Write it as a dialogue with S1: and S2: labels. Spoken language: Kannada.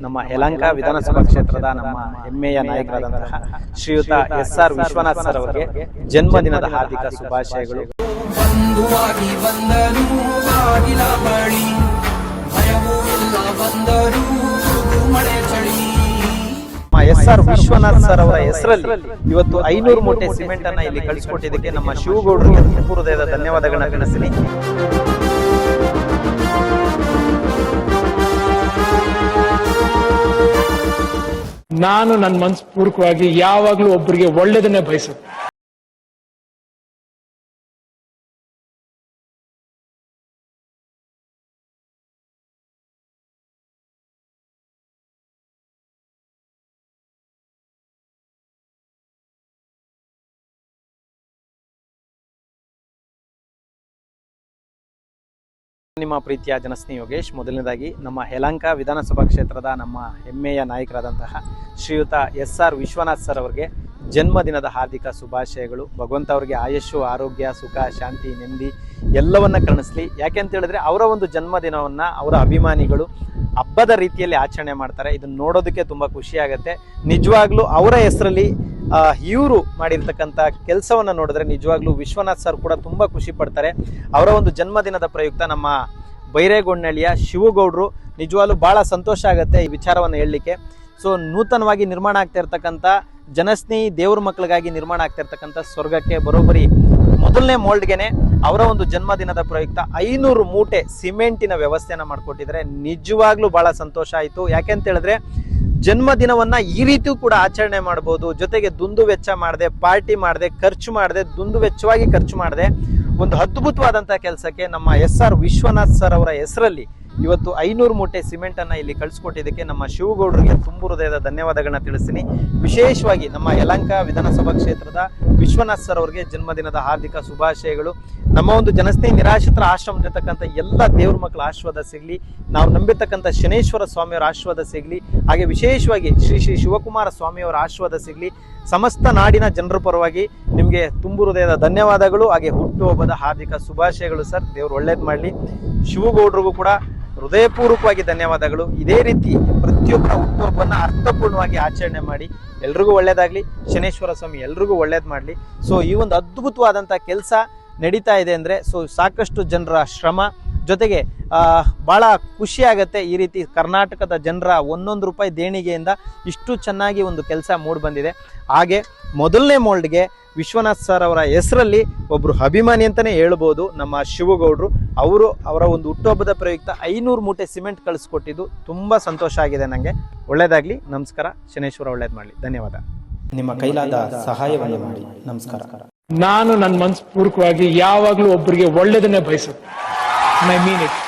S1: ನಮ್ಮ ಯಲಹಂಕ ವಿಧಾನಸಭಾ ಕ್ಷೇತ್ರದ ನಮ್ಮ ಹೆಮ್ಮೆಯ ನಾಯಕರಾದಂತಹ ಶ್ರೀಯುತ ಎಸ್.ಆರ್. ವಿಶ್ವನಾಥ್ ಸರ್ ಅವರಿಗೆ ಜನ್ಮದಿನದ ಹಾರ್ದಿಕ ಶುಭಾಶಯಗಳು. ಎಸ್.ಆರ್. ವಿಶ್ವನಾಥ್ ಸರ್ ಅವರ ಹೆಸರಲ್ಲಿ ಇವತ್ತು 500 ಮೂಟೆ ಸಿಮೆಂಟ್ ಅನ್ನ ಇಲ್ಲಿ ಕಳಿಸಿಕೊಟ್ಟಿದ್ದಕ್ಕೆ ನಮ್ಮ ಶಿವಗೌಡರಿಗೆ ತುಂಬ ಹೃದಯದ ಧನ್ಯವಾದಗಳನ್ನ ತಿಳಿಸ್ತೀನಿ.
S2: ನಾನು ನನ್ನ ಮನಸ್ಪೂರ್ವಕವಾಗಿ ಯಾವಾಗಲೂ ಒಬ್ಬರಿಗೆ ಒಳ್ಳೆಯದನ್ನೇ ಬಯಸುತ್ತೆ.
S1: ನಿಮ್ಮ ಪ್ರೀತಿಯ ಜನಸ್ನೇಹಿ ಯೋಗೇಶ್. ಮೊದಲನೇದಾಗಿ ನಮ್ಮ ಯಲಹಂಕ ವಿಧಾನಸಭಾ ಕ್ಷೇತ್ರದ ನಮ್ಮ ಹೆಮ್ಮೆಯ ನಾಯಕರಾದಂತಹ ಶ್ರೀಯುತ ಎಸ್.ಆರ್. ವಿಶ್ವನಾಥ್ ಸರ್ ಅವರಿಗೆ ಜನ್ಮದಿನದ ಹಾರ್ದಿಕ ಶುಭಾಶಯಗಳು. ಭಗವಂತ ಅವರಿಗೆ ಆಯುಷ್ಯು, ಆರೋಗ್ಯ, ಸುಖ, ಶಾಂತಿ, ನೆಮ್ಮದಿ ಎಲ್ಲವನ್ನ ಕರುಣಿಸಲಿ. ಯಾಕೆ ಅಂತ ಹೇಳಿದ್ರೆ ಅವರ ಒಂದು ಜನ್ಮದಿನವನ್ನು ಅವರ ಅಭಿಮಾನಿಗಳು ಹಬ್ಬದ ರೀತಿಯಲ್ಲಿ ಆಚರಣೆ ಮಾಡ್ತಾರೆ. ಇದನ್ನು ನೋಡೋದಕ್ಕೆ ತುಂಬ ಖುಷಿಯಾಗತ್ತೆ. ನಿಜವಾಗ್ಲೂ ಅವರ ಹೆಸರಲ್ಲಿ ಇವರು ಮಾಡಿರ್ತಕ್ಕಂಥ ಕೆಲಸವನ್ನು ನೋಡಿದ್ರೆ ನಿಜವಾಗ್ಲೂ ವಿಶ್ವನಾಥ್ ಸರ್ ಕೂಡ ತುಂಬ ಖುಷಿ ಪಡ್ತಾರೆ. ಅವರ ಒಂದು ಜನ್ಮದಿನದ ಪ್ರಯುಕ್ತ ನಮ್ಮ ಬೈರೇಗೊಂಡಳ್ಳಿಯ ಶಿವಗೌಡರು ನಿಜವಾಗ್ಲೂ ಭಾಳ ಸಂತೋಷ ಆಗುತ್ತೆ ಈ ವಿಚಾರವನ್ನು ಹೇಳಲಿಕ್ಕೆ. ಸೊ ನೂತನವಾಗಿ ನಿರ್ಮಾಣ ಆಗ್ತಾ ಇರ್ತಕ್ಕಂಥ ಜನಸ್ನೇಹಿ ದೇವ್ರ ಮಕ್ಕಳಿಗಾಗಿ ನಿರ್ಮಾಣ ಆಗ್ತಾ ಇರ್ತಕ್ಕಂಥ ಸ್ವರ್ಗಕ್ಕೆ ಬರೋಬ್ಬರಿ ಮೊದಲನೇ ಮೋಲ್ಡ್ಗೆನೆ ಅವರ ಒಂದು ಜನ್ಮದಿನದ ಪ್ರಯುಕ್ತ 500 ಮೂಟೆ ಸಿಮೆಂಟಿನ ವ್ಯವಸ್ಥೆಯನ್ನು ಮಾಡಿಕೊಟ್ಟಿದ್ರೆ ನಿಜವಾಗ್ಲೂ ಭಾಳ ಸಂತೋಷ ಆಯಿತು. ಯಾಕೆ ಅಂತ ಹೇಳಿದ್ರೆ ಜನ್ಮದಿನವನ್ನ ಈ ರೀತಿಯೂ ಕೂಡ ಆಚರಣೆ ಮಾಡ್ಬೋದು. ಜೊತೆಗೆ ದುಂದು ವೆಚ್ಚ ಮಾಡದೆ, ಪಾರ್ಟಿ ಮಾಡದೆ, ಖರ್ಚು ಮಾಡದೆ, ದುಂದು ವೆಚ್ಚವಾಗಿ ಖರ್ಚು ಮಾಡದೆ ಒಂದು ಅದ್ಭುತವಾದಂಥ ಕೆಲಸಕ್ಕೆ ನಮ್ಮ ಎಸ್.ಆರ್. ವಿಶ್ವನಾಥ್ ಸರ್ ಅವರ ಹೆಸರಲ್ಲಿ ಇವತ್ತು 500 ಮೂಟೆ ಸಿಮೆಂಟ್ ಅನ್ನ ಇಲ್ಲಿ ಕಳಿಸ್ಕೊಟ್ಟಿದ್ದಕ್ಕೆ ನಮ್ಮ ಶಿವಗೌಡರಿಗೆ ತುಂಬ ಹೃದಯದ ಧನ್ಯವಾದಗಳನ್ನ ತಿಳಿಸ್ತೀನಿ. ವಿಶೇಷವಾಗಿ ನಮ್ಮ ಯಲಹಂಕ ವಿಧಾನಸಭಾ ಕ್ಷೇತ್ರದ ವಿಶ್ವನಾಥ್ ಸರ್ ಅವರಿಗೆ ಜನ್ಮದಿನದ ಹಾರ್ದಿಕ ಶುಭಾಶಯಗಳು. ನಮ್ಮ ಒಂದು ಜನಸ್ನೇಹಿ ನಿರಾಶ್ರಿತರ ಆಶ್ರಮದಲ್ಲಿರ್ತಕ್ಕಂಥ ಎಲ್ಲ ದೇವ್ರ ಮಕ್ಕಳ ಆಶೀರ್ವಾದ ಸಿಗಲಿ. ನಾವು ನಂಬಿರ್ತಕ್ಕಂಥ ಶನೇಶ್ವರ ಸ್ವಾಮಿಯವರ ಆಶೀರ್ವಾದ ಸಿಗಲಿ. ಹಾಗೆ ವಿಶೇಷವಾಗಿ ಶ್ರೀ ಶಿವಕುಮಾರ ಸ್ವಾಮಿಯವರ ಆಶೀರ್ವಾದ ಸಿಗಲಿ. ಸಮಸ್ತ ನಾಡಿನ ಜನರ ಪರವಾಗಿ ನಿಮಗೆ ತುಂಬ ಹೃದಯದ ಧನ್ಯವಾದಗಳು. ಹಾಗೆ ಹುಟ್ಟುಹಬ್ಬದ ಹಾರ್ದಿಕ ಶುಭಾಶಯಗಳು ಸರ್. ದೇವ್ರು ಒಳ್ಳೇದು ಮಾಡಲಿ. ಶಿವಗೌಡರಿಗೂ ಕೂಡ ಹೃದಯಪೂರ್ವಕವಾಗಿ ಧನ್ಯವಾದಗಳು. ಇದೇ ರೀತಿ ಪ್ರತಿಯೊಬ್ಬರ ಹುಟ್ಟುಹಬ್ಬವನ್ನು ಅರ್ಥಪೂರ್ಣವಾಗಿ ಆಚರಣೆ ಮಾಡಿ ಎಲ್ರಿಗೂ ಒಳ್ಳೇದಾಗಲಿ. ಶನೇಶ್ವರ ಸ್ವಾಮಿ ಎಲ್ರಿಗೂ ಒಳ್ಳೇದು ಮಾಡಲಿ. ಸೊ ಈ ಒಂದು ಅದ್ಭುತವಾದಂಥ ಕೆಲಸ ನಡೀತಾ ಇದೆ ಅಂದರೆ ಸಾಕಷ್ಟು ಜನರ ಶ್ರಮ, ಜೊತೆಗೆ ಭಾಳ ಖುಷಿಯಾಗತ್ತೆ. ಈ ರೀತಿ ಕರ್ನಾಟಕದ ಜನರ 1 ರೂಪಾಯಿ ದೇಣಿಗೆಯಿಂದ ಇಷ್ಟು ಚೆನ್ನಾಗಿ ಒಂದು ಕೆಲಸ ಮೂಡಿ ಬಂದಿದೆ. ಹಾಗೆ ಮೊದಲನೇ ಮೋಲ್ಡ್ಗೆ ವಿಶ್ವನಾಥ್ ಸರ್ ಅವರ ಹೆಸರಲ್ಲಿ ಒಬ್ಬರು ಅಭಿಮಾನಿ ಅಂತಲೇ ಹೇಳ್ಬೋದು ನಮ್ಮ ಶಿವಗೌಡರು. ಅವರ ಒಂದು ಹುಟ್ಟುಹಬ್ಬದ ಪ್ರಯುಕ್ತ 500 ಮೂಟೆ ಸಿಮೆಂಟ್ ಕಳಿಸ್ಕೊಟ್ಟಿದ್ದು ತುಂಬ ಸಂತೋಷ ಆಗಿದೆ ನನಗೆ. ಒಳ್ಳೇದಾಗಲಿ. ನಮಸ್ಕಾರ. ಶನೇಶ್ವರ ಒಳ್ಳೇದು ಮಾಡಲಿ. ಧನ್ಯವಾದ. ನಿಮ್ಮ ಕೈಲಾದ ಸಹಾಯವನ್ನು ಮಾಡಿ. ನಮಸ್ಕಾರ.
S2: ನಾನು ನನ್ನ ಮನಸ್ಪೂರ್ವಕವಾಗಿ ಯಾವಾಗಲೂ ಒಬ್ಬರಿಗೆ ಒಳ್ಳೆಯದನ್ನೇ ಬಯಸುತ್ತೆ. I mean it.